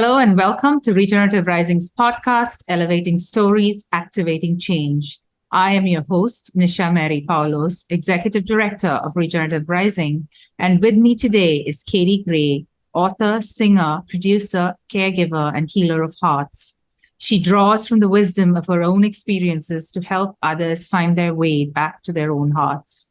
Hello and welcome to Regenerative Rising's podcast, Elevating Stories, Activating Change. I am your host, Nisha Mary Poulose, Executive Director of Regenerative Rising. And with me today is Katie Gray, author, singer, producer, caregiver, and healer of hearts. She draws from the wisdom of her own experiences to help others find their way back to their own hearts.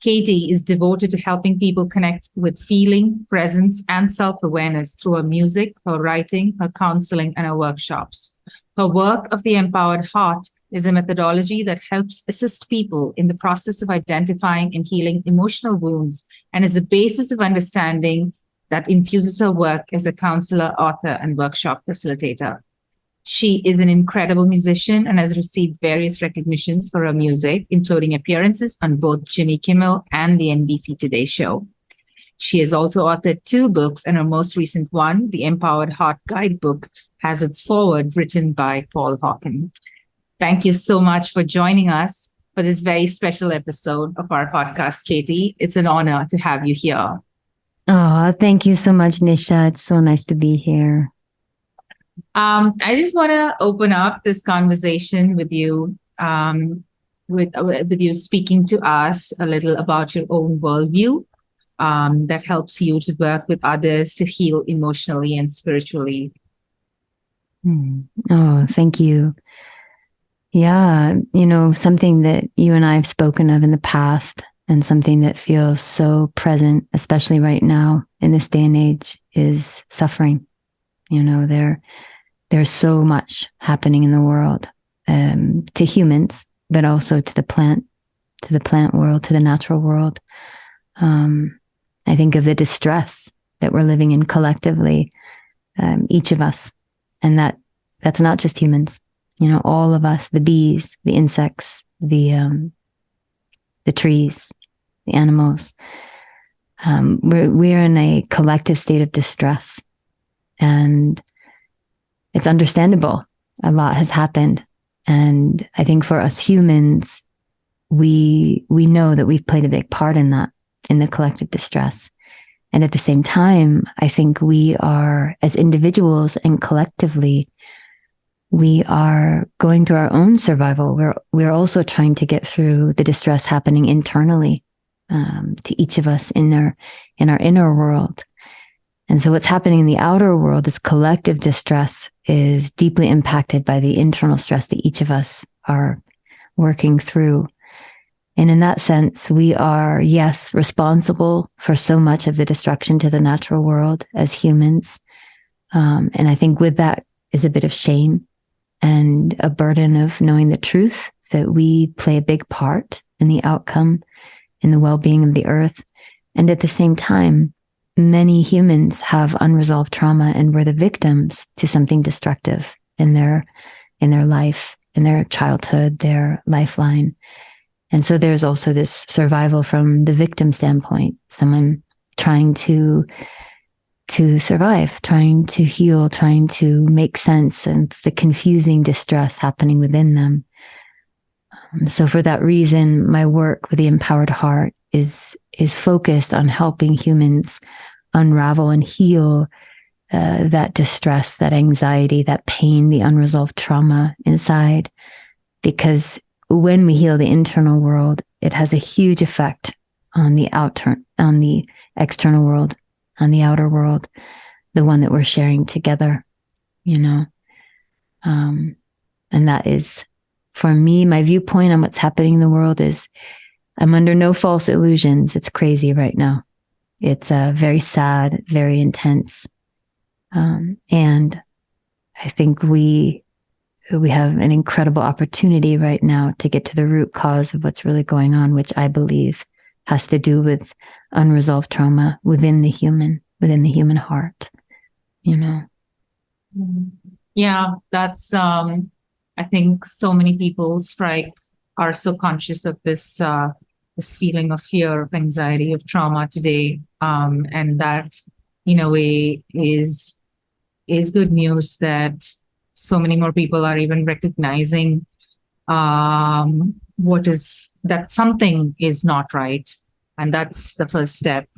Katie is devoted to helping people connect with feeling, presence, and self-awareness through her music, her writing, her counseling, and her workshops. Her work of the Empowered Heart is a methodology that helps assist people in the process of identifying and healing emotional wounds and is the basis of understanding that infuses her work as a counselor, author, and workshop facilitator. She is an incredible musician and has received various recognitions for her music, including appearances on both Jimmy Kimmel and the NBC Today Show. She has also authored 2 books, and her most recent one, the Empowered Heart Guidebook, has its foreword written by Paul Hawkin. Thank you so much for joining us for this very special episode of our podcast, Katie. It's an honor to have you here. Oh, thank you so much, Nisha. It's so nice to be here. I just want to open up this conversation with you, with you speaking to us a little about your own worldview that helps you to work with others to heal emotionally and spiritually. Oh, thank you. Yeah, something that you and I have spoken of in the past and something that feels so present, especially right now in this day and age, is suffering. There's so much happening in the world to humans, but also to the plant world, to the natural world. I think of the distress that we're living in collectively, each of us, and that's not just humans. All of us, the bees, the insects, the trees, the animals. We're in a collective state of distress. And it's understandable. A lot has happened. And I think for us humans, we know that we've played a big part in that, in the collective distress. And at the same time, I think we are, as individuals and collectively, we are going through our own survival. We're also trying to get through the distress happening internally to each of us in our inner world. And so what's happening in the outer world, this collective distress, is deeply impacted by the internal stress that each of us are working through. And in that sense, we are, yes, responsible for so much of the destruction to the natural world as humans. And I think with that is a bit of shame and a burden of knowing the truth that we play a big part in the outcome, in the well-being of the earth. And at the same time, many humans have unresolved trauma and were the victims to something destructive in their life, in their childhood, their lifeline. And so there's also this survival from the victim standpoint, someone trying to survive, trying to heal, trying to make sense of the confusing distress happening within them. So for that reason, my work with the Empowered Heart is focused on helping humans unravel and heal that distress, that anxiety, that pain, the unresolved trauma inside. Because when we heal the internal world, it has a huge effect on the external world, on the outer world, the one that we're sharing together, And that is, for me, my viewpoint on what's happening in the world is I'm under no false illusions. It's crazy right now. It's very sad, very intense. And I think we have an incredible opportunity right now to get to the root cause of what's really going on, which I believe has to do with unresolved trauma within the human heart, Yeah, that's, I think so many people are so conscious of this feeling of fear, of anxiety, of trauma today. And that, in a way, is good news that so many more people are even recognizing that something is not right. And that's the first step.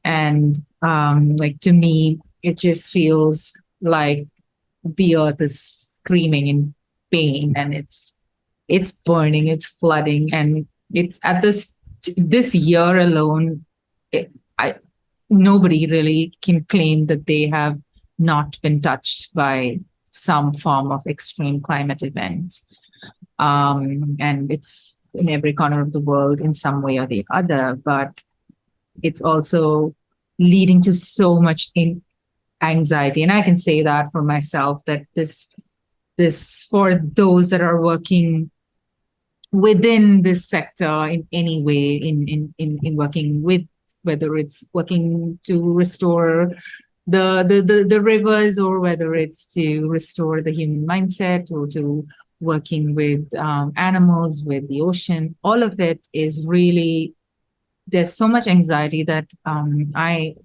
And to me, it just feels like the earth is screaming in pain, and it's burning, it's flooding, and it's at this year alone, I nobody really can claim that they have not been touched by some form of extreme climate event. And it's in every corner of the world in some way or the other, but it's also leading to so much anxiety. And I can say that for myself, that this for those that are working within this sector in any way, in working with, whether it's working to restore the rivers, or whether it's to restore the human mindset, or to working with animals, with the ocean, all of it is really, there's so much anxiety that I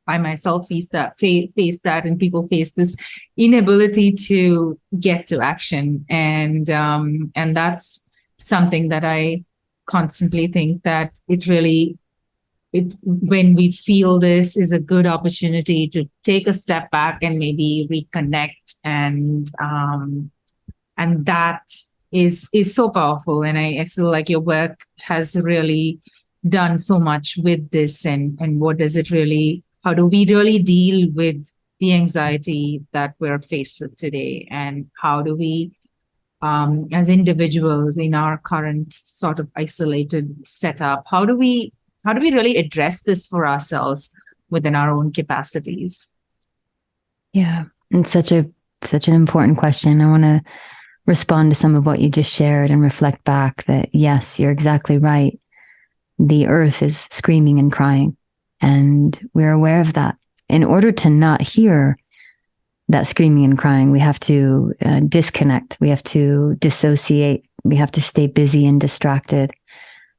myself face that, and people face this inability to get to action, and that's something that I constantly think that when we feel this is a good opportunity to take a step back and maybe reconnect, and that is so powerful. And I feel like your work has really done so much with this, and what does it really, how do we really deal with the anxiety that we're faced with today, and how do we, as individuals in our current sort of isolated setup, how do we really address this for ourselves within our own capacities? Yeah, it's such an important question. I want to respond to some of what you just shared and reflect back that, yes, you're exactly right. The earth is screaming and crying, and we're aware of that. In order to not hear that screaming and crying, we have to disconnect. We have to dissociate. We have to stay busy and distracted.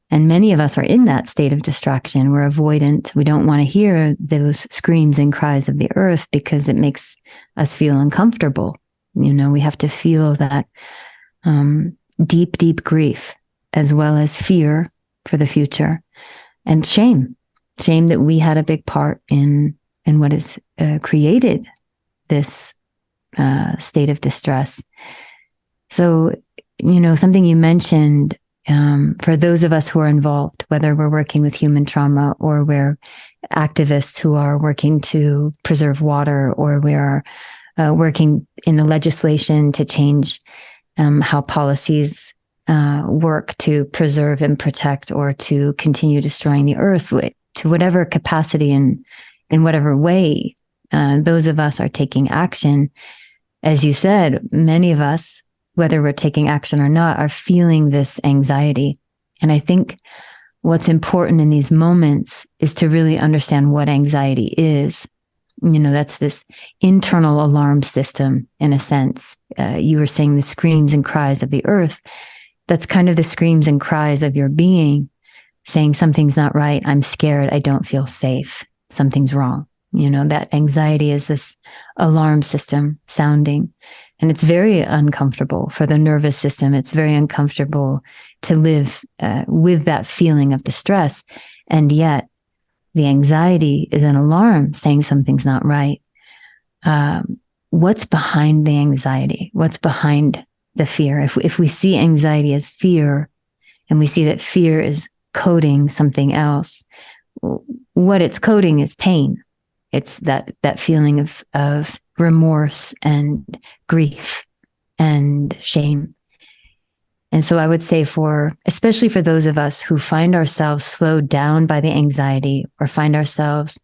And many of us are in that state of distraction. We're avoidant. We don't want to hear those screams and cries of the earth because it makes us feel uncomfortable. We have to feel that deep, deep grief, as well as fear for the future, and shame that we had a big part in what has created this state of distress. So, something you mentioned, for those of us who are involved, whether we're working with human trauma, or we're activists who are working to preserve water, or we are working in the legislation to change how policies work to preserve and protect, or to continue destroying the earth, to whatever capacity and in whatever way those of us are taking action. As you said, many of us, whether we're taking action or not, are feeling this anxiety. And I think what's important in these moments is to really understand what anxiety is. That's this internal alarm system, in a sense. You were saying the screams and cries of the earth. That's kind of the screams and cries of your being, saying something's not right. I'm scared. I don't feel safe. Something's wrong. That anxiety is this alarm system sounding. And it's very uncomfortable for the nervous system. It's very uncomfortable to live with that feeling of distress. And yet the anxiety is an alarm saying something's not right. What's behind the anxiety? What's behind the fear? If we see anxiety as fear, and we see that fear is coding something else, what it's coding is pain. It's that feeling of remorse and grief and shame. And so I would say, especially for those of us who find ourselves slowed down by the anxiety, or find ourselves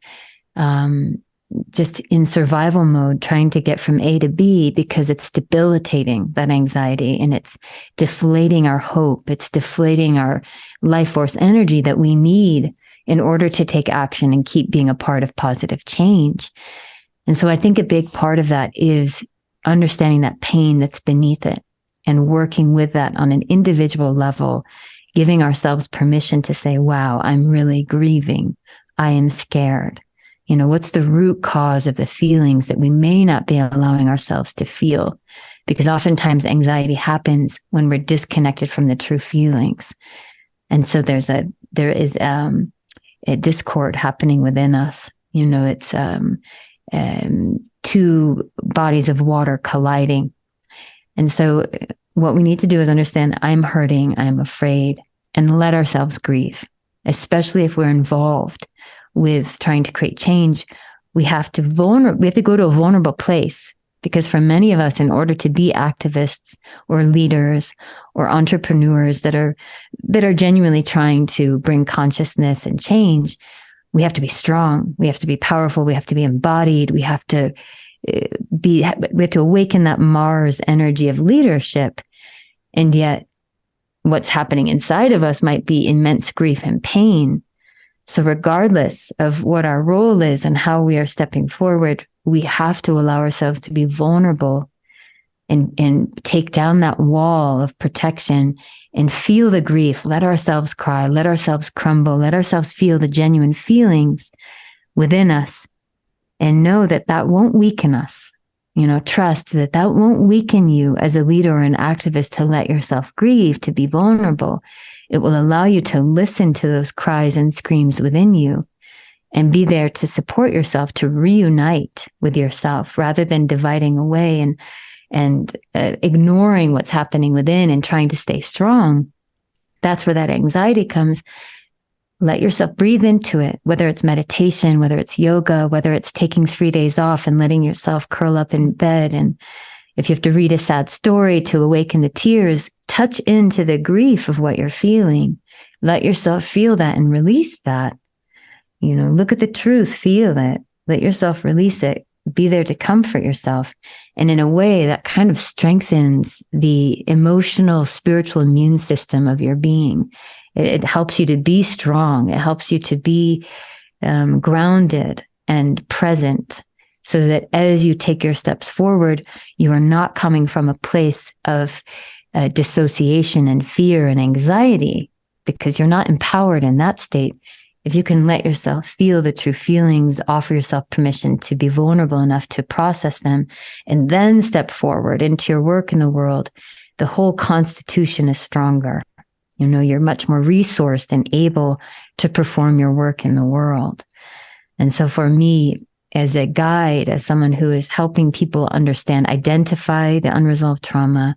just in survival mode, trying to get from A to B because it's debilitating, that anxiety, and it's deflating our hope. It's deflating our life force energy that we need in order to take action and keep being a part of positive change. And so I think a big part of that is understanding that pain that's beneath it, and working with that on an individual level, giving ourselves permission to say, wow, I'm really grieving. I am scared. What's the root cause of the feelings that we may not be allowing ourselves to feel? Because oftentimes anxiety happens when we're disconnected from the true feelings. And so there is a discord happening within us. It's two bodies of water colliding. And so what we need to do is understand, I'm hurting, I'm afraid, and let ourselves grieve, especially if we're involved with trying to create change. We have to go to a vulnerable place, because for many of us, in order to be activists or leaders or entrepreneurs that are genuinely trying to bring consciousness and change, we have to be strong. We have to be powerful. We have to be embodied. We have to awaken that Mars energy of leadership. And yet what's happening inside of us might be immense grief and pain. So regardless of what our role is and how we are stepping forward, we have to allow ourselves to be vulnerable and take down that wall of protection and feel the grief. Let ourselves cry, let ourselves crumble, let ourselves feel the genuine feelings within us, and know that that won't weaken us. Trust that that won't weaken you as a leader or an activist to let yourself grieve, to be vulnerable. It will allow you to listen to those cries and screams within you and be there to support yourself, to reunite with yourself rather than dividing away and ignoring what's happening within and trying to stay strong. That's where that anxiety comes. Let yourself breathe into it, whether it's meditation, whether it's yoga, whether it's taking 3 days off and letting yourself curl up in bed. And if you have to read a sad story to awaken the tears, touch into the grief of what you're feeling. Let yourself feel that and release that. Look at the truth, feel it, let yourself release it, be there to comfort yourself. And in a way that kind of strengthens the emotional, spiritual immune system of your being. It helps you to be strong. It helps you to be grounded and present, so that as you take your steps forward, you are not coming from a place of dissociation and fear and anxiety, because you're not empowered in that state. If you can let yourself feel the true feelings, offer yourself permission to be vulnerable enough to process them, and then step forward into your work in the world, the whole constitution is stronger. You're much more resourced and able to perform your work in the world. And so for me, as a guide, as someone who is helping people understand, identify the unresolved trauma,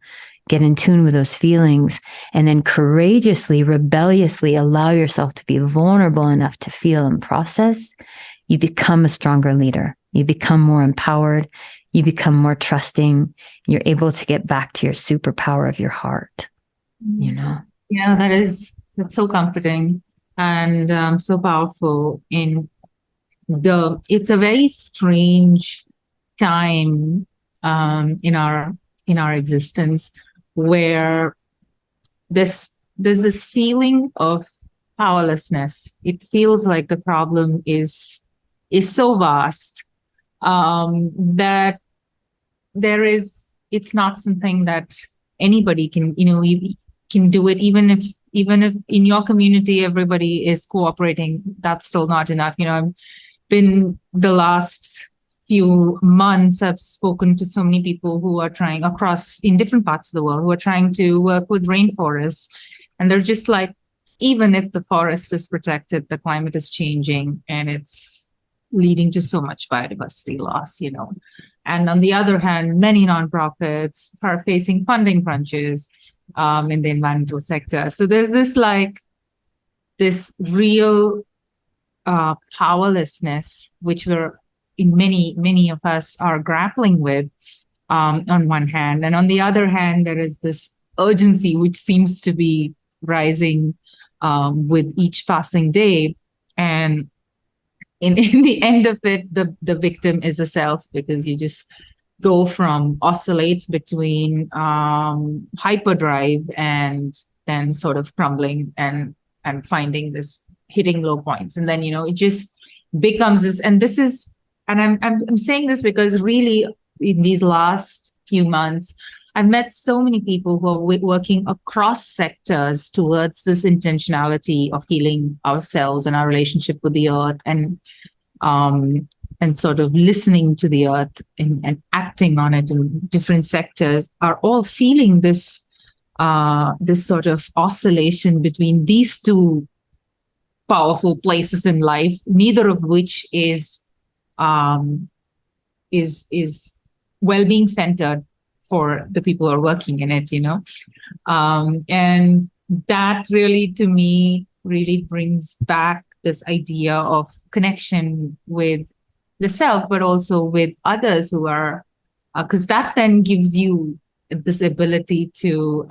get in tune with those feelings, and then courageously, rebelliously allow yourself to be vulnerable enough to feel and process, you become a stronger leader. You become more empowered. You become more trusting. You're able to get back to your superpower of your heart, Yeah, that's so comforting and so powerful. It's a very strange time in our existence, where there's this feeling of powerlessness. It feels like the problem is so vast that it's not something that anybody can, you can do it. Even if in your community everybody is cooperating, that's still not enough. I've been the last few months, I've spoken to so many people who are trying in different parts of the world, who are trying to work with rainforests. And they're just like, even if the forest is protected, the climate is changing and it's leading to so much biodiversity loss, And on the other hand, many nonprofits are facing funding crunches in the environmental sector. So there's this real powerlessness, which many of us are grappling with on one hand. And on the other hand, there is this urgency which seems to be rising with each passing day. And in the end of it, the victim is a self, because you just go from oscillate between hyperdrive and then sort of crumbling and finding this, hitting low points. And then, it just becomes this, and I'm saying this because really in these last few months, I've met so many people who are working across sectors towards this intentionality of healing ourselves and our relationship with the earth, and sort of listening to the earth and acting on it in different sectors, are all feeling this sort of oscillation between these two powerful places in life, neither of which is is well-being centered for the people who are working in it, and that really, to me, really brings back this idea of connection with the self, but also with others who are, because that then gives you this ability to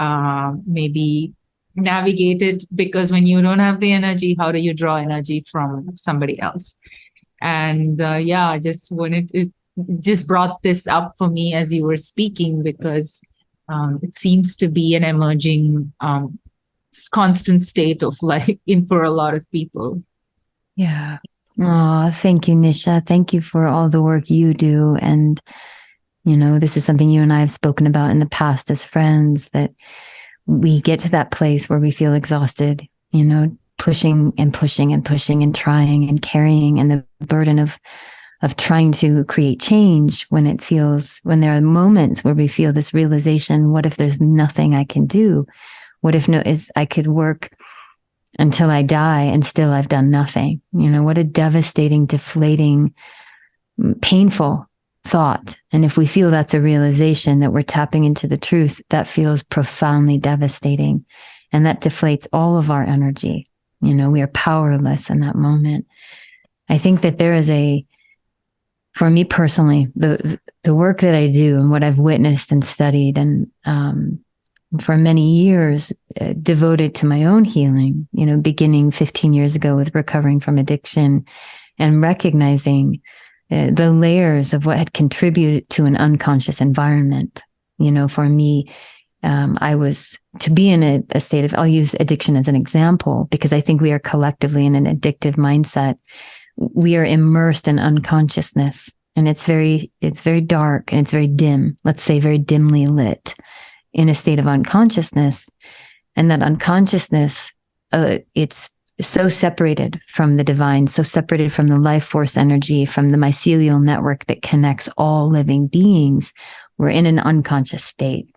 maybe navigate it, because when you don't have the energy, how do you draw energy from somebody else? And I just wanted it just brought this up for me as you were speaking, because it seems to be an emerging constant state of life in for a lot of people. Yeah. Oh, thank you, Nisha. Thank you for all the work you do. And, this is something you and I have spoken about in the past as friends, that we get to that place where we feel exhausted, pushing and pushing and pushing and trying and carrying, and the burden of trying to create change when there are moments where we feel this realization, what if there's nothing I can do? What if I could work until I die and still I've done nothing? What a devastating, deflating, painful thought. And if we feel that's a realization that we're tapping into the truth, that feels profoundly devastating. And that deflates all of our energy. We are powerless in that moment. I think that there is for me personally, the work that I do and what I've witnessed and studied and for many years devoted to my own healing, beginning 15 years ago with recovering from addiction and recognizing the layers of what had contributed to an unconscious environment. For me, I was to be in a state of, I'll use addiction as an example, because I think we are collectively in an addictive mindset. We are immersed in unconsciousness, and it's very dark and it's very dim, let's say very dimly lit, in a state of unconsciousness. And that unconsciousness, it's so separated from the divine, so separated from the life force energy, from the mycelial network that connects all living beings. We're in an unconscious state.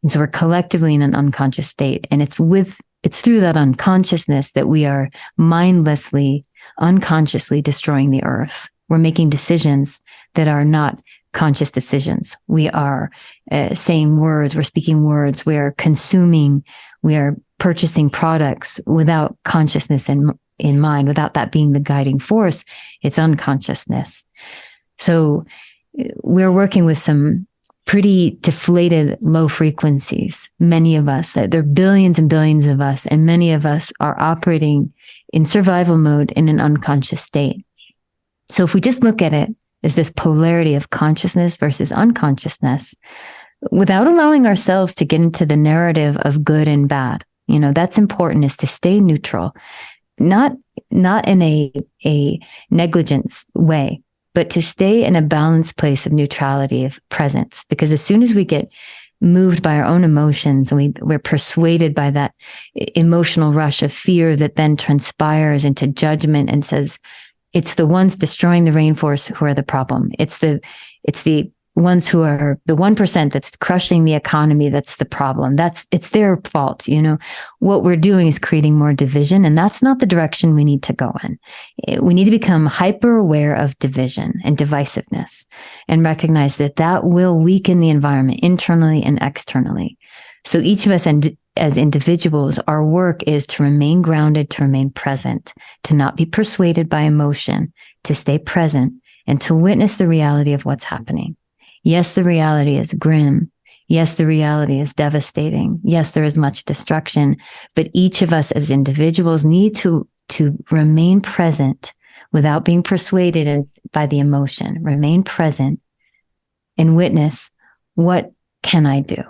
And so we're collectively in an unconscious state. And it's through that unconsciousness that we are mindlessly, unconsciously destroying the earth. We're making decisions that are not conscious decisions. We are saying words, we're speaking words, we are consuming, we are purchasing products without consciousness in mind, without that being the guiding force. It's unconsciousness. So we're working with some pretty deflated low frequencies. Many of us, there are billions and billions of us, and many of us are operating in survival mode in an unconscious state. So if we just look at it as this polarity of consciousness versus unconsciousness, without allowing ourselves to get into the narrative of good and bad, that's important, is to stay neutral, not in a negligence way, but to stay in a balanced place of neutrality, of presence. Because as soon as we get moved by our own emotions and we're persuaded by that emotional rush of fear that then transpires into judgment and says, it's the ones destroying the rainforest who are the problem. It's the ones who are the 1% that's crushing the economy that's the problem. It's their fault. What we're doing is creating more division, and that's not the direction we need to go in. We need to become hyper aware of division and divisiveness and recognize that will weaken the environment internally and externally. So each of us as individuals, our work is to remain grounded, to remain present, to not be persuaded by emotion, to stay present, and to witness the reality of what's happening. Yes, the reality is grim. Yes, the reality is devastating. Yes, there is much destruction, but each of us as individuals need to remain present without being persuaded by the emotion. Remain present and witness, what can I do?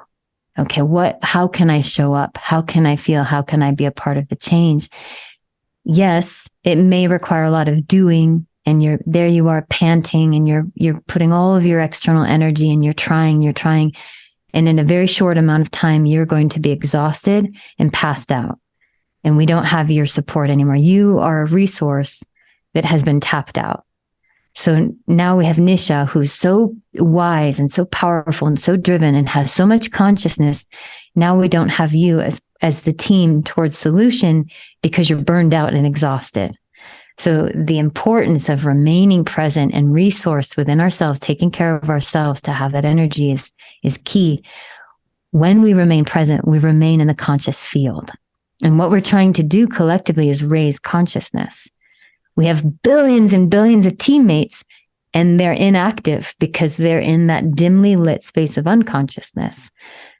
Okay, how can I show up? How can I feel? How can I be a part of the change? Yes, it may require a lot of doing, and you are panting, and you're putting all of your external energy, and you're trying. And in a very short amount of time, you're going to be exhausted and passed out. And we don't have your support anymore. You are a resource that has been tapped out. So now we have Nisha, who's so wise and so powerful and so driven and has so much consciousness. Now we don't have you as the team towards solution because you're burned out and exhausted. So the importance of remaining present and resourced within ourselves, taking care of ourselves to have that energy is key. When we remain present, we remain in the conscious field. And what we're trying to do collectively is raise consciousness. We have billions and billions of teammates, and they're inactive because they're in that dimly lit space of unconsciousness.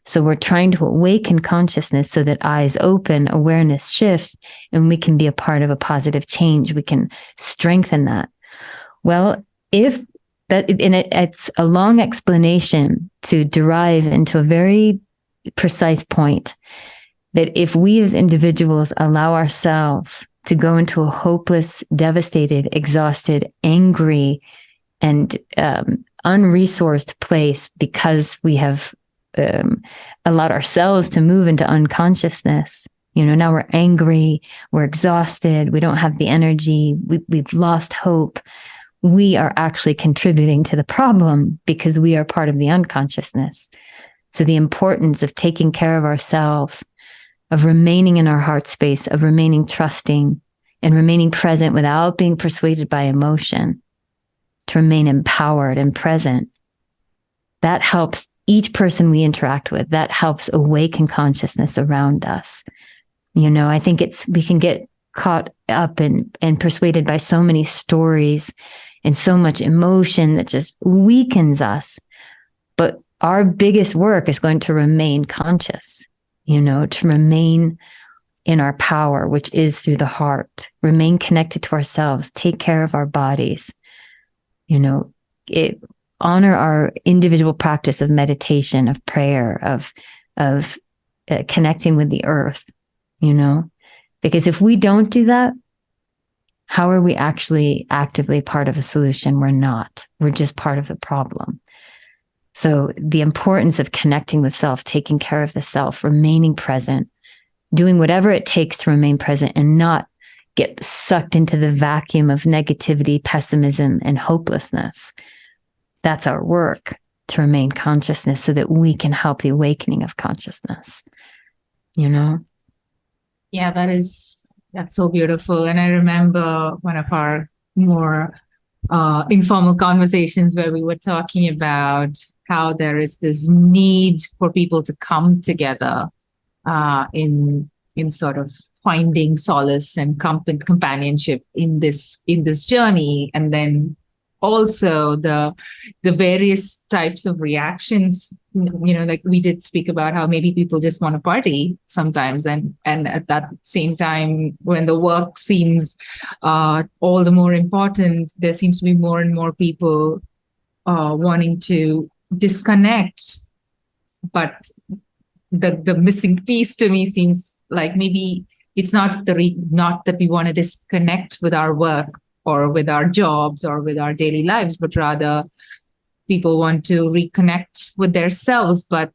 So we're trying to awaken consciousness so that eyes open, awareness shifts, and we can be a part of a positive change. We can strengthen that. Well, if that, and it's a long explanation to derive into a very precise point, that if we as individuals allow ourselves to go into a hopeless, devastated, exhausted, angry, and unresourced place because we have allowed ourselves to move into unconsciousness. Now we're angry, we're exhausted, we don't have the energy, we've lost hope. We are actually contributing to the problem because we are part of the unconsciousness. So the importance of taking care of ourselves, of remaining in our heart space, of remaining trusting and remaining present without being persuaded by emotion, to remain empowered and present, that helps each person we interact with. That helps awaken consciousness around us. I think we can get caught up and persuaded by so many stories and so much emotion that just weakens us. But our biggest work is going to remain conscious, to remain in our power, which is through the heart, remain connected to ourselves, take care of our bodies, honor our individual practice of meditation, of prayer, of connecting with the earth, because if we don't do that, how are we actually actively part of a solution? We're not. We're just part of the problem. So the importance of connecting with self, taking care of the self, remaining present, doing whatever it takes to remain present and not get sucked into the vacuum of negativity, pessimism, and hopelessness. That's our work, to remain consciousness so that we can help the awakening of consciousness, Yeah, that's so beautiful. And I remember one of our more informal conversations where we were talking about how there is this need for people to come together in sort of finding solace and companionship in this journey, and then also the various types of reactions. Like we did speak about how maybe people just want to party sometimes, and at that same time, when the work seems all the more important, there seems to be more and more people wanting to disconnect. But the missing piece to me seems like maybe it's not that we want to disconnect with our work or with our jobs or with our daily lives, but rather people want to reconnect with their selves. But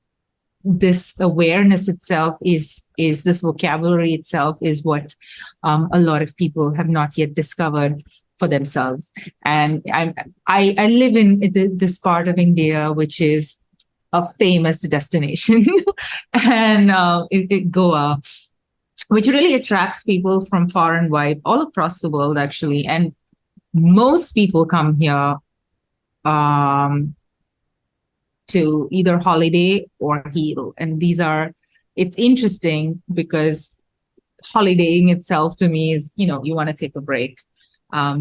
this awareness itself is this vocabulary itself is what a lot of people have not yet discovered for themselves. And I live in this part of India, which is a famous destination, and Goa, which really attracts people from far and wide, all across the world, actually. And most people come here to either holiday or heal. And it's interesting because holidaying itself to me is, you want to take a break.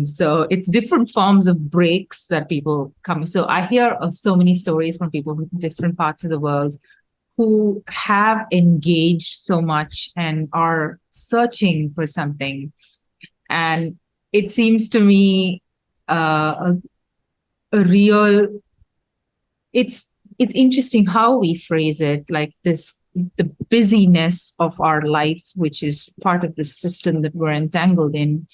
So it's different forms of breaks that people come. So I hear of so many stories from people from different parts of the world who have engaged so much and are searching for something. And it seems to me it's interesting how we phrase it, like the busyness of our life, which is part of the system that we're entangled in.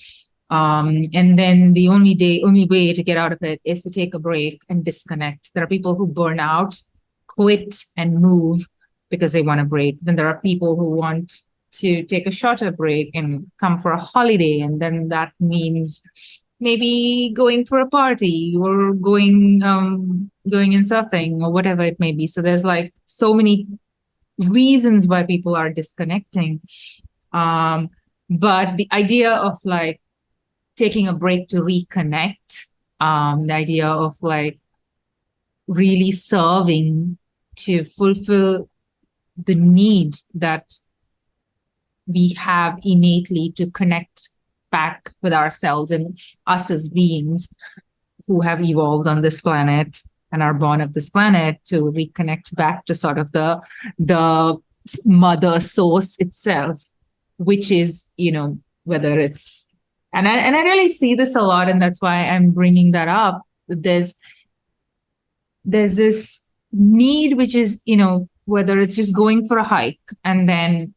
And then the only way to get out of it is to take a break and disconnect. There are people who burn out, quit, and move because they want a break. Then there are people who want to take a shorter break and come for a holiday. And then that means maybe going for a party or going and surfing or whatever it may be. So there's like so many reasons why people are disconnecting. But the idea of like taking a break to reconnect, the idea of like really serving to fulfill the need that we have innately to connect back with ourselves and us as beings who have evolved on this planet and are born of this planet, to reconnect back to sort of the mother source itself, which is, whether it's, and I really see this a lot, and that's why I'm bringing that up. There's this need, which is, whether it's just going for a hike and then,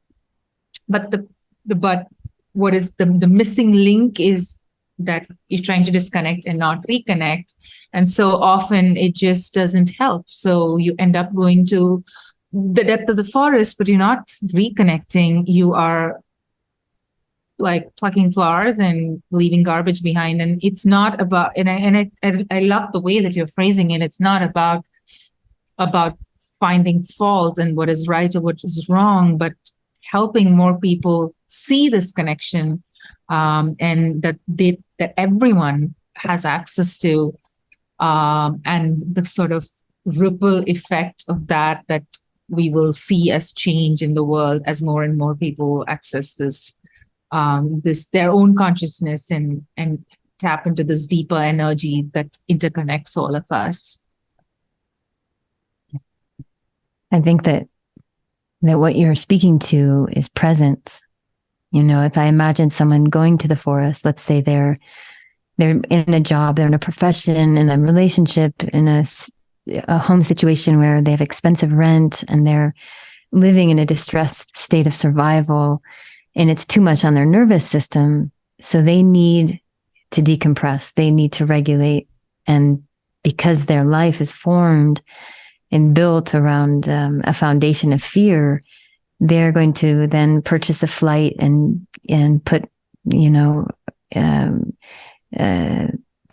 but what is the missing link is that you're trying to disconnect and not reconnect. And so often it just doesn't help. So you end up going to the depth of the forest, but you're not reconnecting. You are like plucking flowers and leaving garbage behind. And it's not about, and I love the way that you're phrasing it. It's not about finding fault and what is right or what is wrong, but helping more people see this connection, and that everyone has access to, and the sort of ripple effect of that we will see as change in the world as more and more people access this their own consciousness and tap into this deeper energy that interconnects all of us. I think that what you're speaking to is presence. If I imagine someone going to the forest, let's say they're in a job, they're in a profession, in a relationship, in a home situation where they have expensive rent and they're living in a distressed state of survival, and it's too much on their nervous system. So they need to decompress. They need to regulate. And because their life is formed and built around a foundation of fear, they're going to then purchase a flight and put, they'll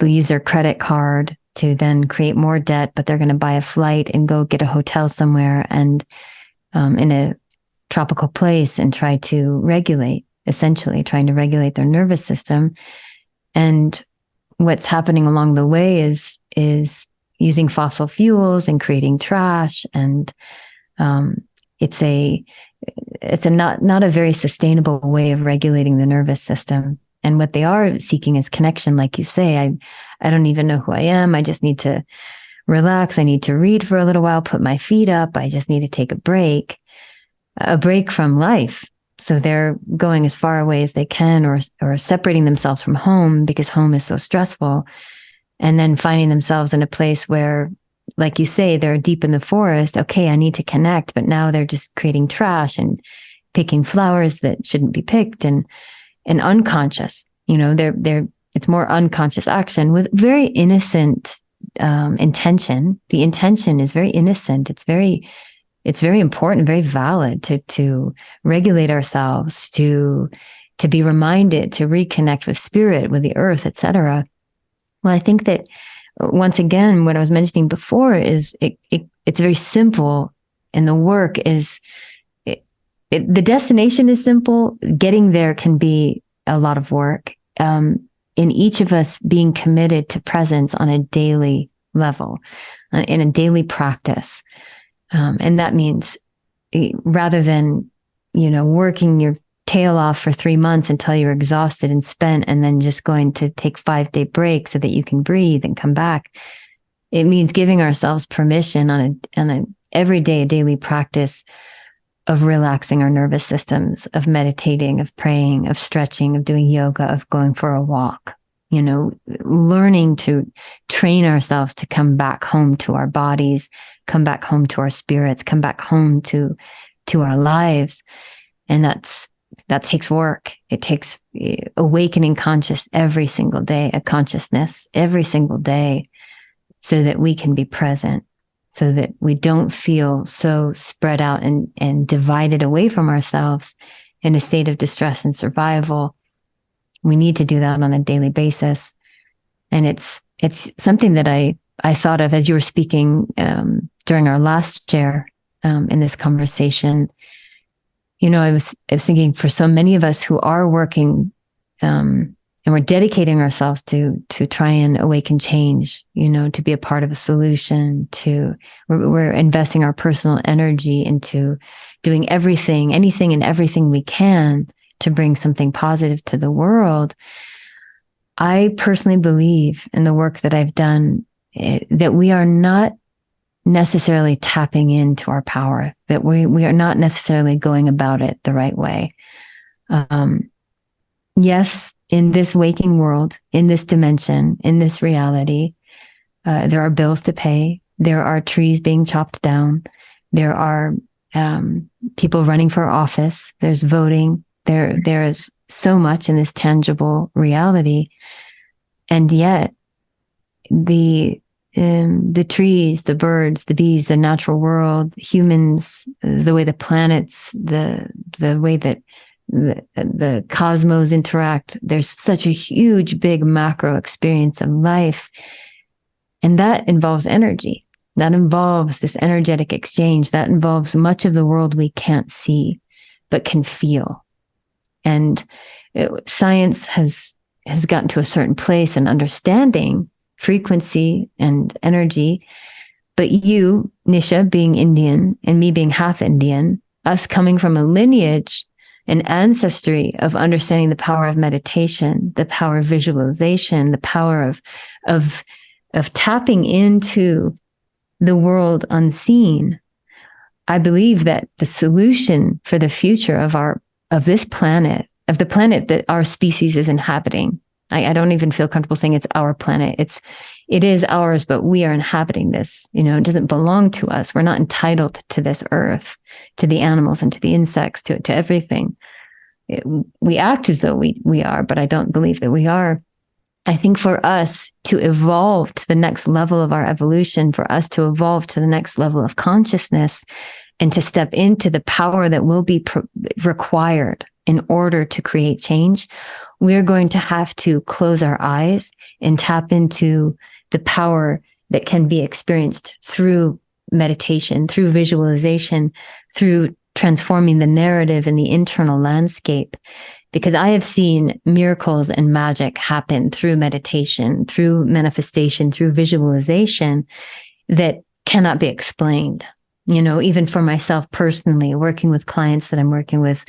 use their credit card to then create more debt, but they're going to buy a flight and go get a hotel somewhere and in a tropical place and try to regulate, essentially trying to regulate their nervous system. And what's happening along the way is using fossil fuels and creating trash. And it's not a very sustainable way of regulating the nervous system. And what they are seeking is connection. Like you say, I don't even know who I am. I just need to relax. I need to read for a little while, put my feet up. I just need to take a break from life. So they're going as far away as they can, or separating themselves from home because home is so stressful. And then finding themselves in a place where, like you say, they're deep in the forest. Okay, I need to connect, but now they're just creating trash and picking flowers that shouldn't be picked, and unconscious. It's more unconscious action with very innocent intention. The intention is very innocent. It's very important, very valid to regulate ourselves, to be reminded, to reconnect with spirit, with the earth, etc. Well, I think that once again, what I was mentioning before is it's very simple, and the work is the destination is simple. Getting there can be a lot of work. In each of us being committed to presence on a daily level, in a daily practice. And that means rather than, working your tail off for 3 months until you're exhausted and spent, and then just going to take 5-day breaks so that you can breathe and come back. It means giving ourselves permission on an everyday, daily practice of relaxing our nervous systems, of meditating, of praying, of stretching, of doing yoga, of going for a walk, learning to train ourselves to come back home to our bodies, come back home to our spirits, come back home to our lives. And that takes work. It takes awakening conscious every single day, a consciousness every single day, so that we can be present, so that we don't feel so spread out and divided away from ourselves in a state of distress and survival. We need to do that on a daily basis. And it's something that I thought of as you were speaking during our last share in this conversation. I was thinking, for so many of us who are working and we're dedicating ourselves to try and awaken change, to be a part of a solution, we're investing our personal energy into doing anything and everything we can to bring something positive to the world. I personally believe in the work that I've done, that we are not necessarily tapping into our power, that we are not necessarily going about it the right way. Yes, in this waking world, in this dimension, in this reality, there are bills to pay. There are trees being chopped down. There are people running for office. There's voting. There is so much in this tangible reality. And yet, the trees, the birds, the bees, the natural world, humans, the way the planets, the way that the cosmos interact, there's such a huge, big macro experience of life. And that involves energy. That involves this energetic exchange. That involves much of the world we can't see, but can feel. And science has gotten to a certain place in understanding frequency and energy. But you, Nisha, being Indian, and me being half Indian, us coming from a lineage, an ancestry of understanding the power of meditation, the power of visualization, the power of tapping into the world unseen. I believe that the solution for the future of this planet, of the planet that our species is inhabiting, I don't even feel comfortable saying it's our planet. It is ours, but we are inhabiting this. It doesn't belong to us. We're not entitled to this earth, to the animals and to the insects, to everything. We act as though we are, but I don't believe that we are. I think for us to evolve to the next level of our evolution, for us to evolve to the next level of consciousness, and to step into the power that will be required in order to create change, we're going to have to close our eyes and tap into the power that can be experienced through meditation, through visualization, through transforming the narrative and the internal landscape. Because I have seen miracles and magic happen through meditation, through manifestation, through visualization that cannot be explained. Even for myself personally, working with clients that I'm working with,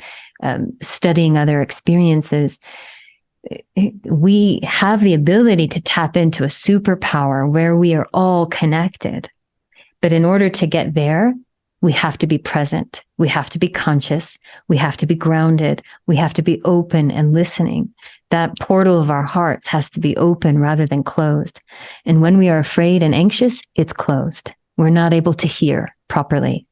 studying other experiences, we have the ability to tap into a superpower where we are all connected. But in order to get there, we have to be present. We have to be conscious. We have to be grounded. We have to be open and listening. That portal of our hearts has to be open rather than closed. And when we are afraid and anxious, it's closed. We're not able to hear properly.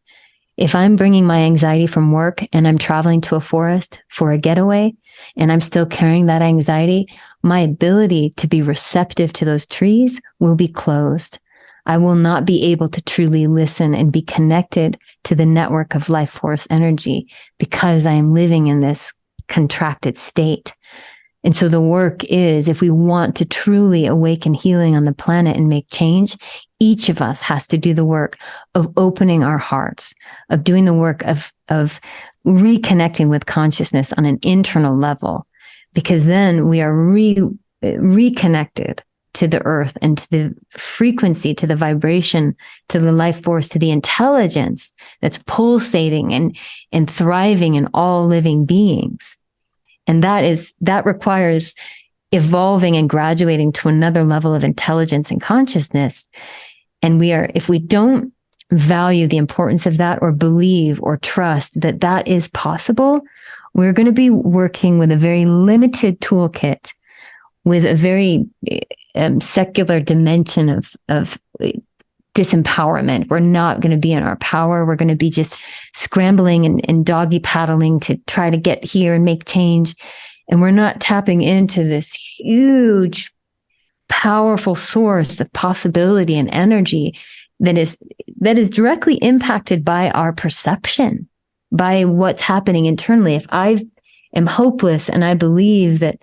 If I'm bringing my anxiety from work and I'm traveling to a forest for a getaway, and I'm still carrying that anxiety, my ability to be receptive to those trees will be closed. I will not be able to truly listen and be connected to the network of life force energy because I am living in this contracted state. And so the work is, if we want to truly awaken healing on the planet and make change, each of us has to do the work of opening our hearts, of doing the work of reconnecting with consciousness on an internal level, because then we are reconnected to the earth and to the frequency, to the vibration, to the life force, to the intelligence that's pulsating and thriving in all living beings. And that requires evolving and graduating to another level of intelligence and consciousness. And if we don't value the importance of that or believe or trust that that is possible, we're going to be working with a very limited toolkit, with a very secular dimension of disempowerment. We're not going to be in our power. We're going to be just scrambling and doggy paddling to try to get here and make change. And we're not tapping into this huge, powerful source of possibility and energy that is directly impacted by our perception, by what's happening internally. If I am hopeless and I believe that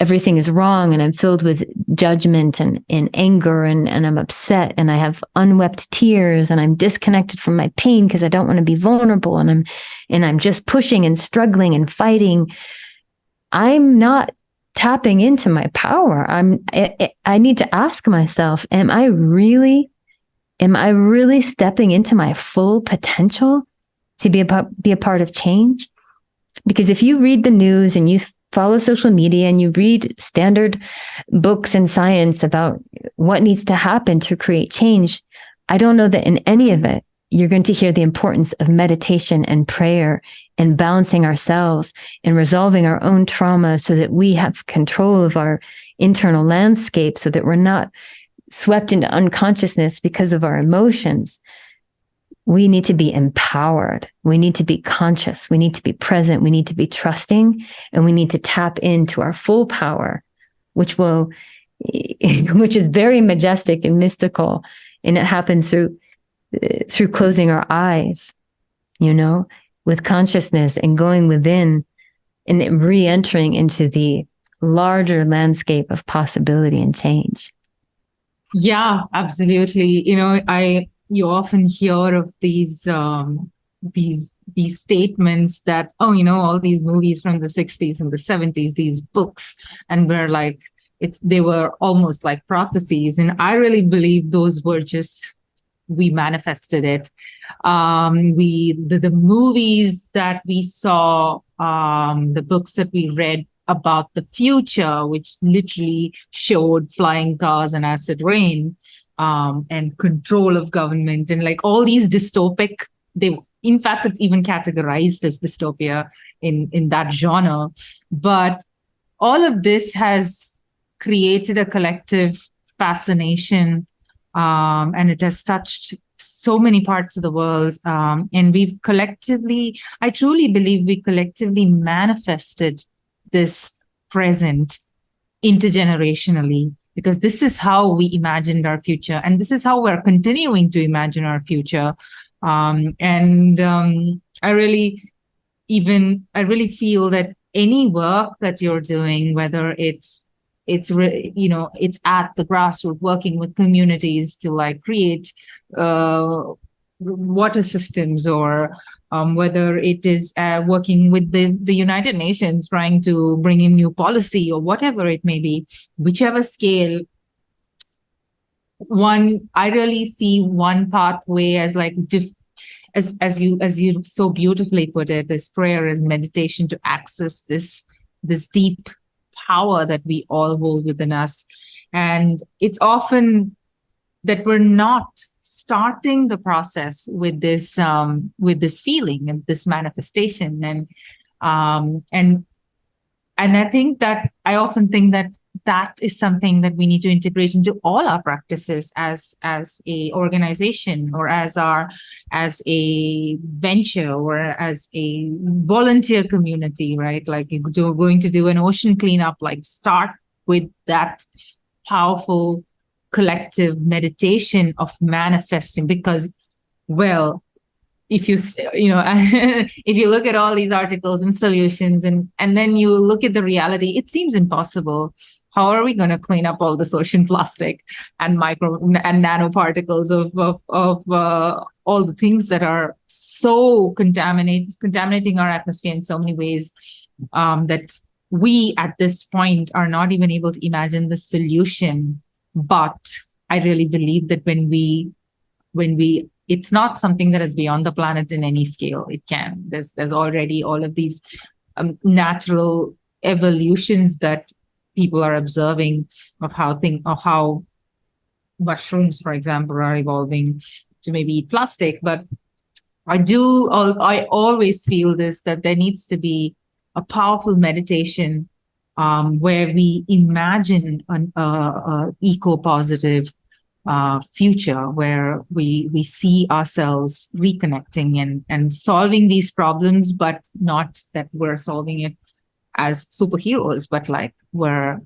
everything is wrong and I'm filled with judgment and anger and I'm upset and I have unwept tears and I'm disconnected from my pain because I don't want to be vulnerable and I'm just pushing and struggling and fighting, I'm not tapping into my power. I need to ask myself, am I really stepping into my full potential to be a part of change? Because if you read the news and you follow social media and you read standard books in science about what needs to happen to create change, I don't know that in any of it you're going to hear the importance of meditation and prayer and balancing ourselves and resolving our own trauma so that we have control of our internal landscape, so that we're not swept into unconsciousness because of our emotions. We need to be empowered. We need to be conscious. We need to be present. We need to be trusting, and we need to tap into our full power, which is very majestic and mystical. And it happens through closing our eyes, with consciousness and going within and re-entering into the larger landscape of possibility and change. Yeah, absolutely. You often hear of these statements that, all these movies from the 60s and the 70s, these books, and we're like, they were almost like prophecies. And I really believe those were just, we manifested it. The movies that we saw, the books that we read about the future, which literally showed flying cars and acid rain, and control of government, and like all these dystopic, in fact, it's even categorized as dystopia in that genre. But all of this has created a collective fascination, and it has touched so many parts of the world. And I truly believe we collectively manifested this present intergenerationally, because this is how we imagined our future, and this is how we're continuing to imagine our future. I really feel that any work that you're doing, whether it's at the grassroots, working with communities to like create water systems, or whether it is working with the United Nations, trying to bring in new policy, or whatever it may be, whichever scale. I really see one pathway as like as you so beautifully put it, this prayer is meditation to access this deep power that we all hold within us. And it's often that we're not starting the process with this feeling and this manifestation. And I think that I often think that is something that we need to integrate into all our practices as a organization, or as a venture, or as a volunteer community, right? Like you're going to do an ocean cleanup, like start with that powerful collective meditation of manifesting. Because, well, if you if you look at all these articles and solutions, and then you look at the reality, it seems impossible. How are we going to clean up all this ocean plastic and micro and nanoparticles of all the things that are so contaminating our atmosphere in so many ways, that we at this point are not even able to imagine the solution. But I really believe that when we it's not something that is beyond the planet in any scale. It can. There's already all of these natural evolutions that people are observing of how mushrooms, for example, are evolving to maybe eat plastic. But I always feel that there needs to be a powerful meditation where we imagine an eco-positive future, where we see ourselves reconnecting and solving these problems, but not that we're solving it as superheroes, but like we're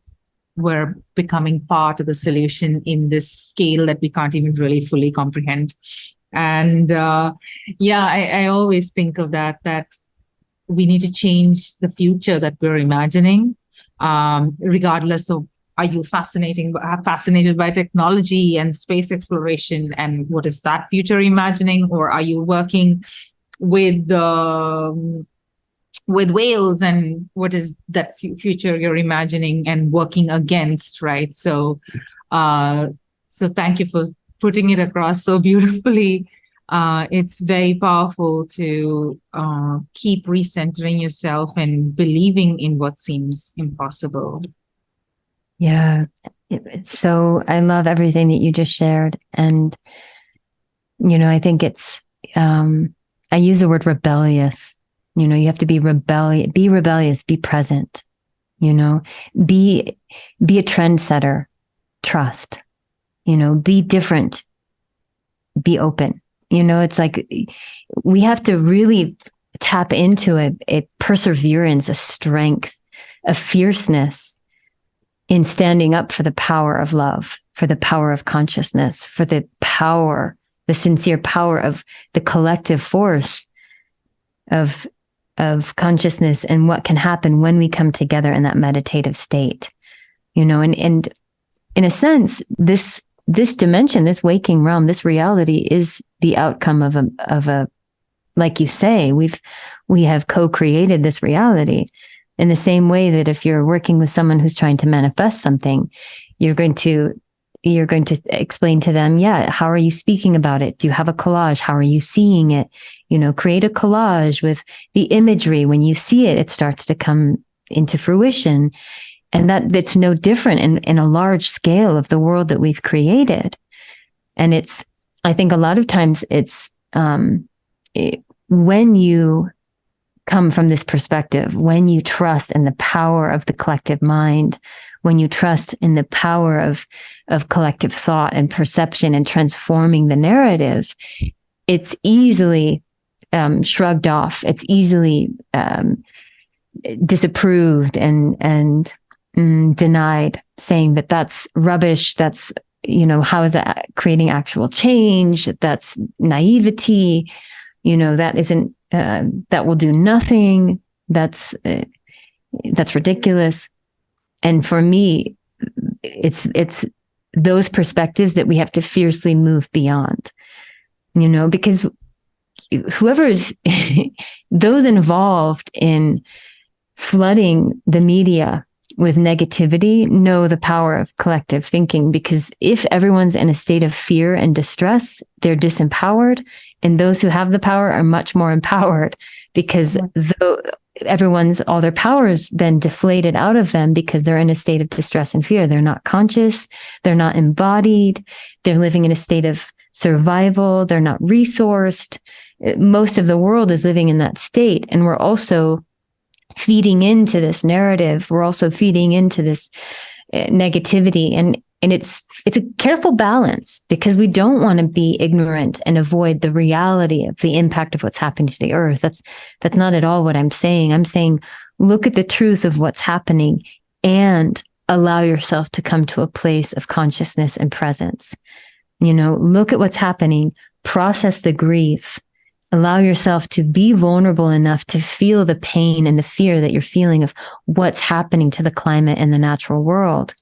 becoming part of the solution in this scale that we can't even really fully comprehend. And I always think of that we need to change the future that we're imagining, regardless of, are you fascinated by technology and space exploration, and what is that future imagining? Or are you working with with whales and what is that future you're imagining and working against, right? So thank you for putting it across so beautifully. It's very powerful to keep recentering yourself and believing in what seems impossible. Yeah. So I love everything that you just shared. And, I think it's, I use the word rebellious. You have to be rebellious, be present, be a trendsetter, trust, be different, be open. It's like we have to really tap into a perseverance, a strength, a fierceness in standing up for the power of love, for the power of consciousness, for the sincere power of the collective force of consciousness and what can happen when we come together in that meditative state, and in a sense, this dimension, this waking realm, this reality is the outcome of a, like you say, we have co-created this reality in the same way that if you're working with someone who's trying to manifest something, you're going to explain to them, how are you speaking about it? Do you have a collage? How are you seeing it? Create a collage with the imagery. When you see it, it starts to come into fruition. And that's no different in a large scale of the world that we've created. And I think a lot of times it's, when you come from this perspective, when you trust in the power of the collective mind, when you trust in the power of collective thought and perception and transforming the narrative, it's easily shrugged off. It's easily disapproved and denied, saying that that's rubbish. That's, how is that creating actual change? That's naivety. That isn't, that will do nothing. That's ridiculous. And for me, it's those perspectives that we have to fiercely move beyond, because those involved in flooding the media with negativity know the power of collective thinking, because if everyone's in a state of fear and distress, they're disempowered, and those who have the power are much more empowered, because all their power has been deflated out of them because they're in a state of distress and fear. They're not conscious. They're not embodied. They're living in a state of survival. They're not resourced. Most of the world is living in that state. And we're also feeding into this narrative. We're also feeding into this negativity. And it's a careful balance, because we don't want to be ignorant and avoid the reality of the impact of what's happening to the earth. That's not at all what I'm saying. I'm saying, look at the truth of what's happening and allow yourself to come to a place of consciousness and presence. Look at what's happening, process the grief, allow yourself to be vulnerable enough to feel the pain and the fear that you're feeling of what's happening to the climate and the natural world.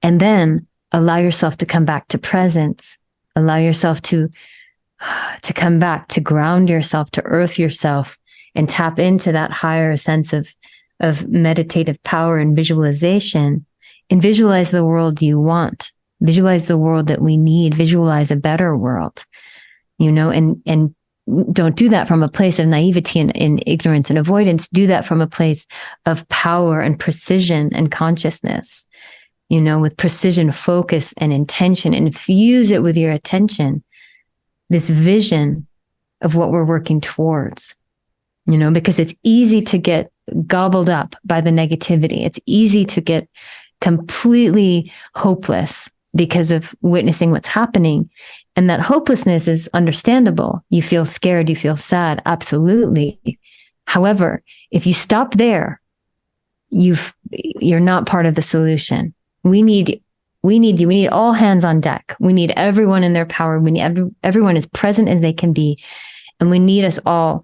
And then allow yourself to come back to presence. Allow yourself to come back, to ground yourself, to earth yourself, and tap into that higher sense of meditative power and visualization, and visualize the world you want. Visualize the world that we need. Visualize a better world, and don't do that from a place of naivety and ignorance and avoidance. Do that from a place of power and precision and consciousness. With precision, focus, and intention, infuse it with your attention, this vision of what we're working towards, because it's easy to get gobbled up by the negativity. It's easy to get completely hopeless because of witnessing what's happening. And that hopelessness is understandable. You feel scared, you feel sad, absolutely. However, if you stop there, you're not part of the solution. We need you. We need all hands on deck. We need everyone in their power. We need everyone as present as they can be. And we need us all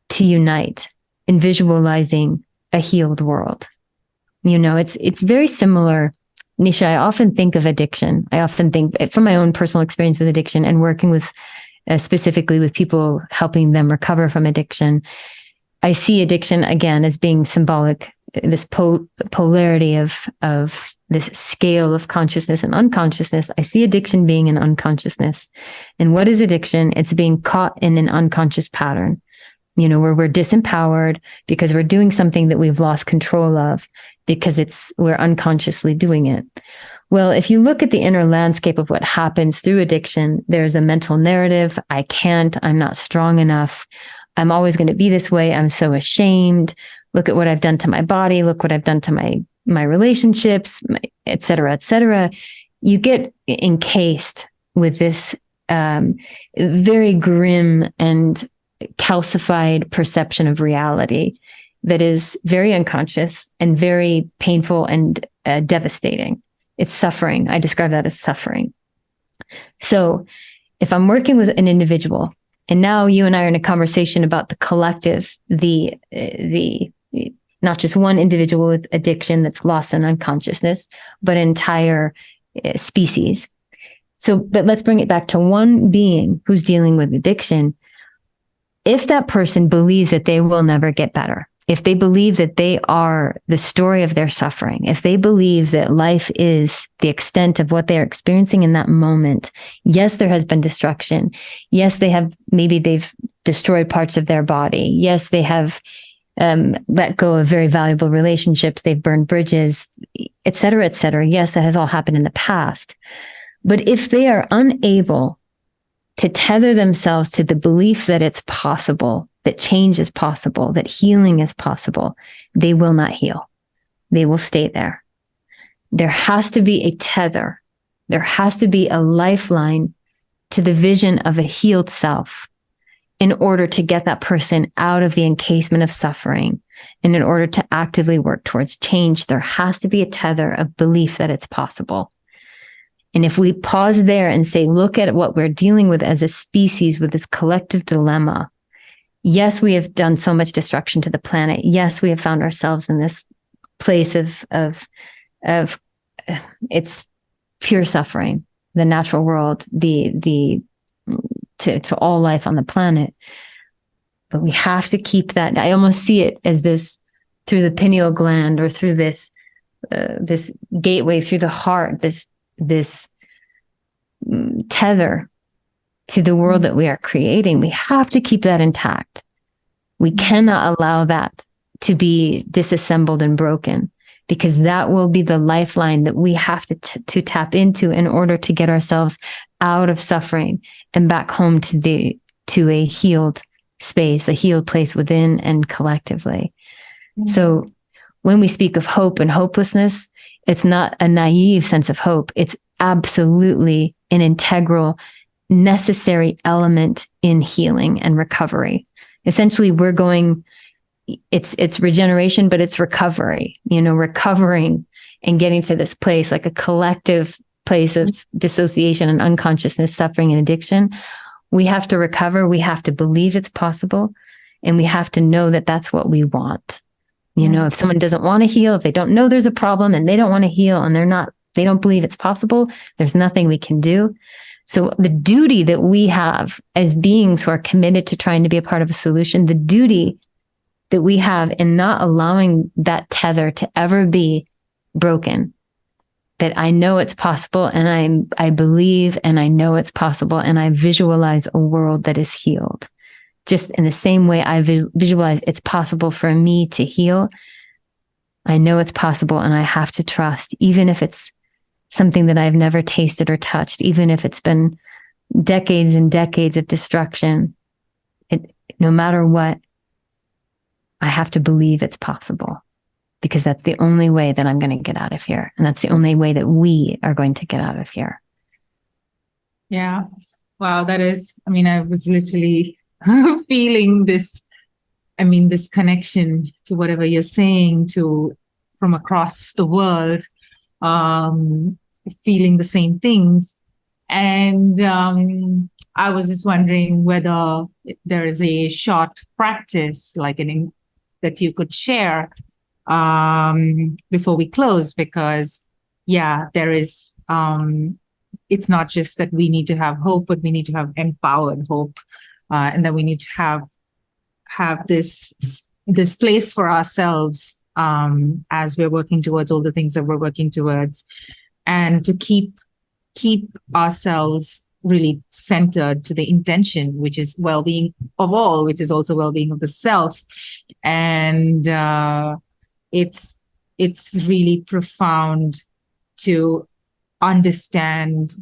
to unite in visualizing a healed world. It's very similar. Nisha, I often think of addiction. I often think from my own personal experience with addiction and working with specifically with people, helping them recover from addiction. I see addiction again as being symbolic, this polarity of this scale of consciousness and unconsciousness. I see addiction being an unconsciousness. And what is addiction? It's being caught in an unconscious pattern, where we're disempowered because we're doing something that we've lost control of because we're unconsciously doing it. Well, if you look at the inner landscape of what happens through addiction, there's a mental narrative. I can't, I'm not strong enough. I'm always going to be this way. I'm so ashamed. Look at what I've done to my body. Look what I've done to my relationships, et cetera, et cetera. You get encased with this very grim and calcified perception of reality that is very unconscious and very painful and devastating. It's suffering. I describe that as suffering. So if I'm working with an individual, and now you and I are in a conversation about the collective, the not just one individual with addiction that's lost in unconsciousness, but an entire species. So, but let's bring it back to one being who's dealing with addiction. If that person believes that they will never get better, if they believe that they are the story of their suffering, if they believe that life is the extent of what they're experiencing in that moment, yes, there has been destruction. Yes, maybe they've destroyed parts of their body. Yes, they have let go of very valuable relationships. They've burned bridges, et cetera, et cetera. Yes, that has all happened in the past. But if they are unable to tether themselves to the belief that it's possible, that change is possible, that healing is possible, they will not heal. They will stay there. There has to be a tether. There has to be a lifeline to the vision of a healed self in order to get that person out of the encasement of suffering. And in order to actively work towards change, there has to be a tether of belief that it's possible. And if we pause there and say, look at what we're dealing with as a species with this collective dilemma. Yes, we have done so much destruction to the planet. Yes, we have found ourselves in this place of it's pure suffering, the natural world, to all life on the planet. But we have to keep that. I almost see it as this through the pineal gland or through this gateway through the heart, this tether to the world that we are creating. We have to keep that intact. We cannot allow that to be disassembled and broken, because that will be the lifeline that we have to tap into in order to get ourselves out of suffering and back home to a healed space, a healed place within and collectively. Mm-hmm. So when we speak of hope and hopelessness, it's not a naive sense of hope. It's absolutely an integral, necessary element in healing and recovery. Essentially, it's regeneration, but it's recovery, recovering and getting to this place, like a collective place of dissociation and unconsciousness, suffering and addiction. We have to recover. We have to believe it's possible. And we have to know that that's what we want. If someone doesn't want to heal, if they don't know there's a problem and they don't want to heal and they don't believe it's possible, there's nothing we can do. So the duty that we have as beings who are committed to trying to be a part of a solution, the duty that we have in not allowing that tether to ever be broken, that I know it's possible and I believe and I know it's possible and I visualize a world that is healed. Just in the same way I visualize it's possible for me to heal, I know it's possible and I have to trust, even if it's something that I've never tasted or touched, even if it's been decades and decades of destruction. No matter what, I have to believe it's possible, because that's the only way that I'm going to get out of here. And that's the only way that we are going to get out of here. Yeah. Wow. I was literally feeling this connection to whatever you're saying from across the world, feeling the same things. And I was just wondering whether there is a short practice, that you could share before we close, because there is, it's not just that we need to have hope, but we need to have empowered hope. And then we need to have this this place for ourselves as we're working towards all the things that we're working towards, and to keep ourselves really centered to the intention, which is well-being of all, which is also well-being of the self. And it's really profound to understand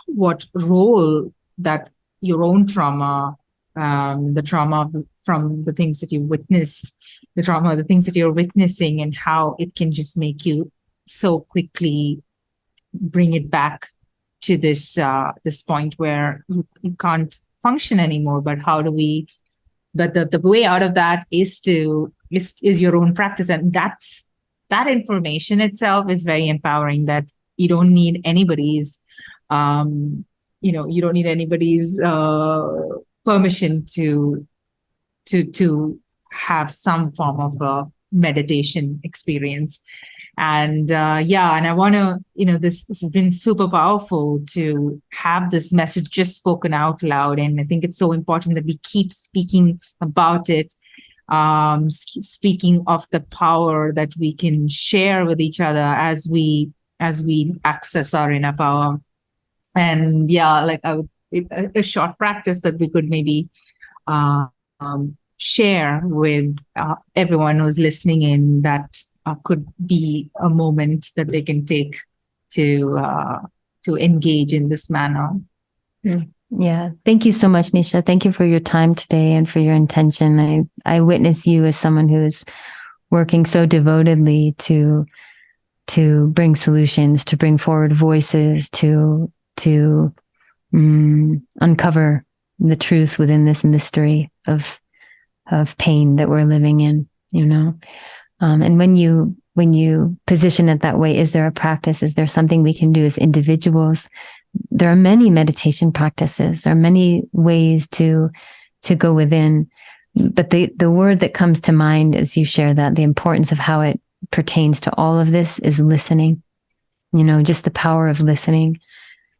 what role that your own trauma, the trauma from the things that you witnessed, the trauma, the things that you're witnessing, and how it can just make you so quickly bring it back to this point where you can't function anymore. But how do we? But the way out of that is your own practice, and that information itself is very empowering. That you don't need anybody's, you don't need anybody's permission to have some form of a meditation experience. And and I want to, this has been super powerful to have this message just spoken out loud. And I think it's so important that we keep speaking about it, speaking of the power that we can share with each other as we access our inner power. And a short practice that we could maybe share with everyone who's listening in, that could be a moment that they can take to engage in this manner. Yeah. Thank you so much, Nisha. Thank you for your time today and for your intention. I witness you as someone who's working so devotedly to bring solutions, to bring forward voices, to uncover the truth within this mystery of pain that we're living in, and when you position it that way, is there a practice? Is there something we can do as individuals? There are many meditation practices. There are many ways to go within. But the word that comes to mind as you share that, the importance of how it pertains to all of this, is listening. Just the power of listening.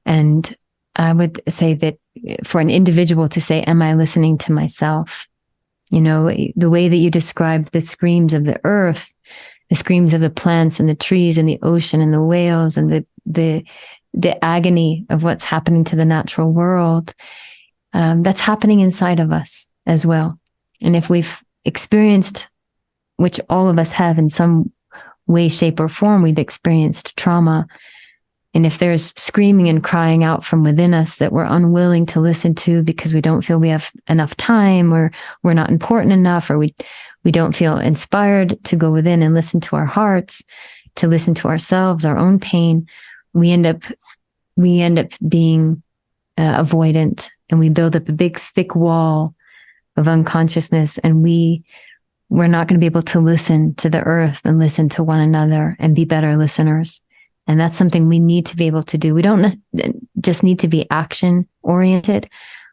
And I would say that for an individual to say, am I listening to myself? The way that you described the screams of the earth, the screams of the plants and the trees and the ocean and the whales and the agony of what's happening to the natural world, that's happening inside of us as well. And if we've experienced, which all of us have in some way, shape, or form, we've experienced trauma. And if there's screaming and crying out from within us that we're unwilling to listen to because we don't feel we have enough time, or we're not important enough, or we don't feel inspired to go within and listen to our hearts, to listen to ourselves, our own pain, we end up being avoidant, and we build up a big, thick wall of unconsciousness, and we're not going to be able to listen to the earth and listen to one another and be better listeners. And that's something we need to be able to do. We don't just need to be action oriented.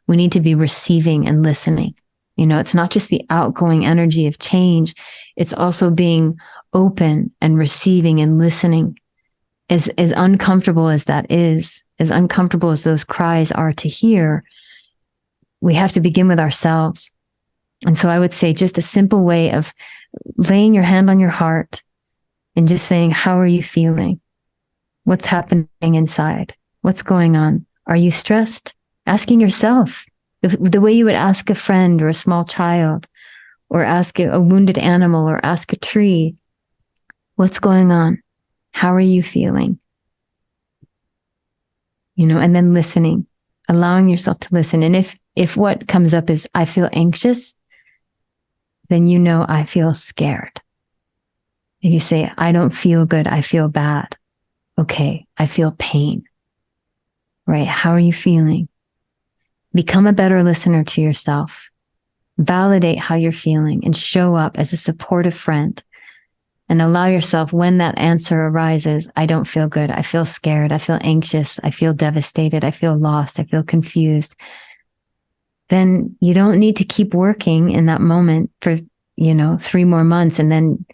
We need to be receiving and listening. It's not just the outgoing energy of change. It's also being open and receiving and listening. As uncomfortable as that is, as uncomfortable as those cries are to hear, we have to begin with ourselves. And so I would say just a simple way of laying your hand on your heart and just saying, how are you feeling? What's happening inside? What's going on? Are you stressed? Asking yourself the way you would ask a friend or a small child, or ask a wounded animal, or ask a tree, what's going on? How are you feeling? And then listening, allowing yourself to listen. And if what comes up is, I feel anxious, then I feel scared. If you say, I don't feel good, I feel bad. Okay, I feel pain. Right? How are you feeling? Become a better listener to yourself. Validate how you're feeling and show up as a supportive friend. And allow yourself, when that answer arises, I don't feel good, I feel scared, I feel anxious, I feel devastated, I feel lost, I feel confused, then you don't need to keep working in that moment for, 3 more months and then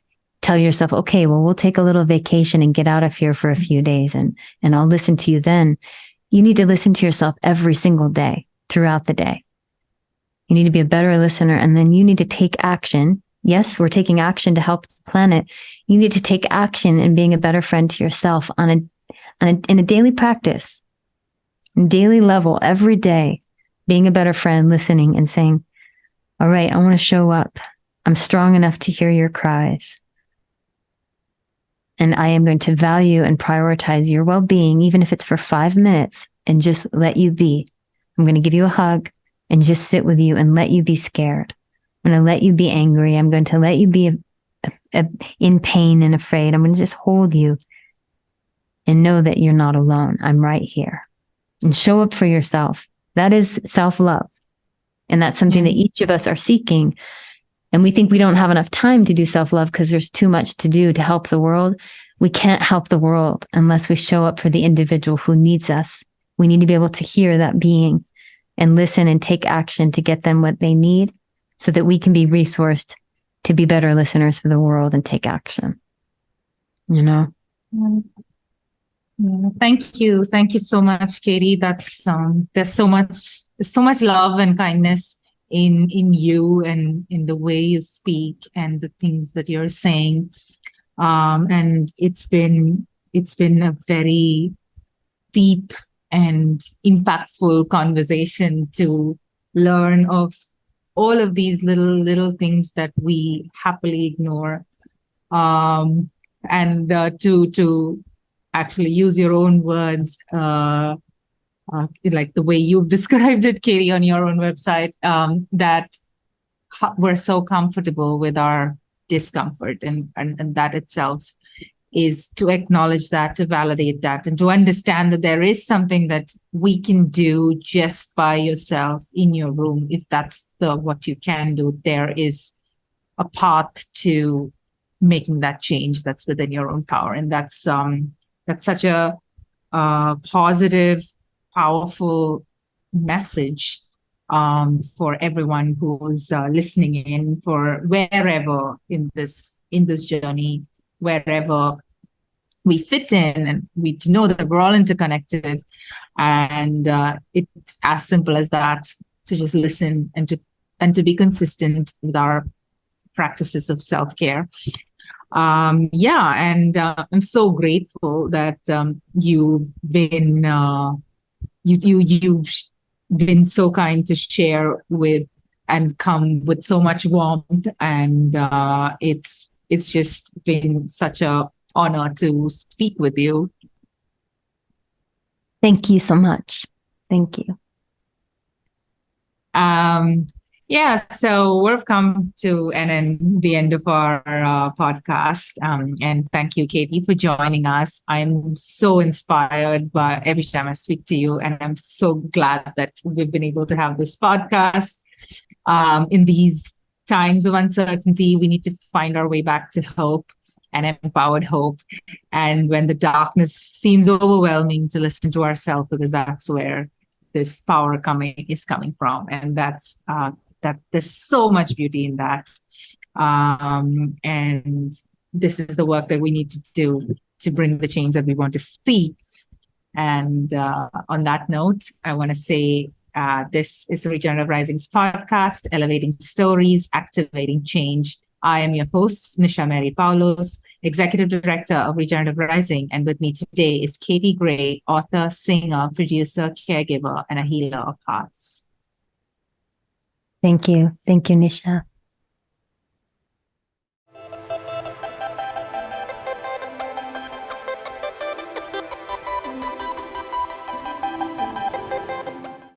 tell yourself, okay, well, we'll take a little vacation and get out of here for a few days and I'll listen to you then. You need to listen to yourself every single day, throughout the day. You need to be a better listener, and then you need to take action yes, we're taking action to help the planet. You need to take action in being a better friend to yourself in a daily practice, daily level, every day, being a better friend, listening and saying, all right, I want to show up. I'm strong enough to hear your cries. And I am going to value and prioritize your well-being, even if it's for 5 minutes, and just let you be. I'm going to give you a hug and just sit with you and let you be scared. I'm going to let you be angry. I'm going to let you be in pain and afraid. I'm going to just hold you and know that you're not alone. I'm right here. And show up for yourself. That is self-love. And that's something that each of us are seeking. And we think we don't have enough time to do self-love because there's too much to do to help the world. We can't help the world unless we show up for the individual who needs us. We need to be able to hear that being and listen and take action to get them what they need so that we can be resourced to be better listeners for the world and take action. You know? Thank you. Thank you so much, Katie. That's there's so much love and kindness in you and in the way you speak and the things that you're saying. And it's been a very deep and impactful conversation to learn of all of these little things that we happily ignore. And to actually use your own words, like the way you've described it, Katie, on your own website, that we're so comfortable with our discomfort, and that itself is to acknowledge that, to validate that, and to understand that there is something that we can do just by yourself in your room. If that's what you can do, there is a path to making that change that's within your own power. And that's such a positive, powerful message for everyone who's listening in, for wherever in this journey, wherever we fit in, and we know that we're all interconnected. And it's as simple as that, to just listen and to be consistent with our practices of self-care. I'm so grateful that you've been so kind to share with and come with so much warmth, and it's just been such a honor to speak with you. Thank you so much. Thank you. So we've come to the end of our podcast. And thank you, Katie, for joining us. I'm so inspired by every time I speak to you, and I'm so glad that we've been able to have this podcast. In these times of uncertainty, we need to find our way back to hope and empowered hope. And when the darkness seems overwhelming, to listen to ourselves, because that's where this power is coming from. And that's that there's so much beauty in that. And this is the work that we need to do to bring the change that we want to see. And on that note, I want to say this is Regenerative Rising's podcast, elevating stories, activating change. I am your host, Nisha Mary Poulose, Executive Director of Regenerative Rising. And with me today is Katie Gray, author, singer, producer, caregiver, and a healer of hearts. Thank you. Thank you, Nisha.